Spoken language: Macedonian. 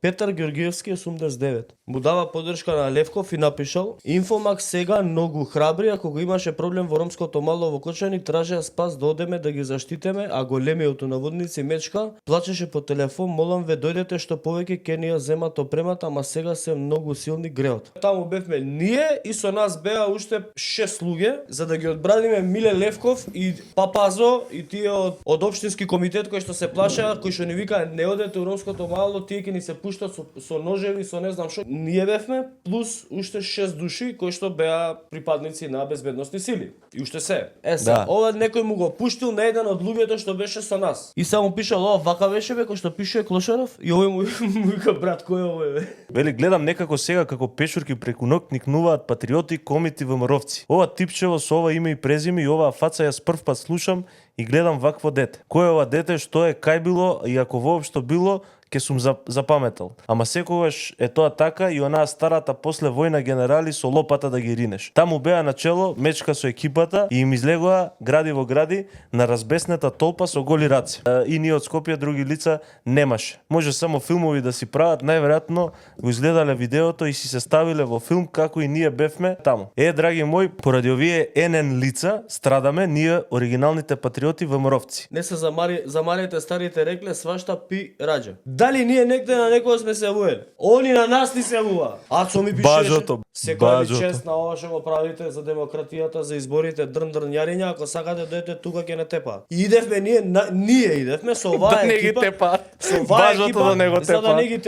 Петар Георгиевски 89 му дава поддршка на Левков и напишал: Инфомак сега многу храбри, ако го имаше проблем во ромското мало во Кочани, тражеа спас да одеме да ги заштитеме, а големиото наводници Мечка плачеше по телефон: молам ве дојдете што повеќе ќе ни ја земат опремата, ама сега се многу силни греот. Таму бевме ние и со нас беа уште 6 луѓе за да ги одбраниме Миле Левков и Папазо и тие од општински комитет кои што се плашеа, кои што ни викаа не одете у ромското мало, тие ќе ни се пуштат со ножеви, со не знам што. Ние бевме плюс уште 6 души кои што беа припадници на безбедносни сили. И уште се. Да. Ова некој му го пуштил на еден од луѓето што беше со нас. И само пишал: ова вака беше бе, кој што пише Клошаров. И овој му вика: брат, кој е овој бе? Вели, гледам некако сега како пешурки преку ног никнуваат патриоти, комити, ВМРО-вци. Ова типчево со ова име и презиме и оваа фаца јас прв пат слушам и гледам вакво дете. Кој е ова дете, што е, кај било и ако воопшто било, ке сум запаметал. Ама секогаш е тоа така и онаа старата после војна генерали со лопата да ги ринеш. Таму беа начело Мечка со екипата и им излегоа гради во гради на разбеснета толпа со голи раци. И ние од Скопје други лица немаше. Може само филмови да си прават, најверојатно го изгледале видеото и си се ставиле во филм како и ние бевме таму. Драги мои, поради овие НН лица страдаме ние оригиналните патриоти ВМРО-вци. Не се замарите старите рекле, свашта пи раѓа. Дали ние негде на некој сме се јавували? Они на нас ни се јавува. Ацо ми пишеше: Бажото, секоја ви бажото. чест на ова што го правите за демократијата, за изборите, дрн јариња, ако сакате дојдете тука ќе не тепа. И идевме ние идевме со оваа Да не ги екипа. тепаат. Со оваа Бажото екипа да не го за да тепаат. не ги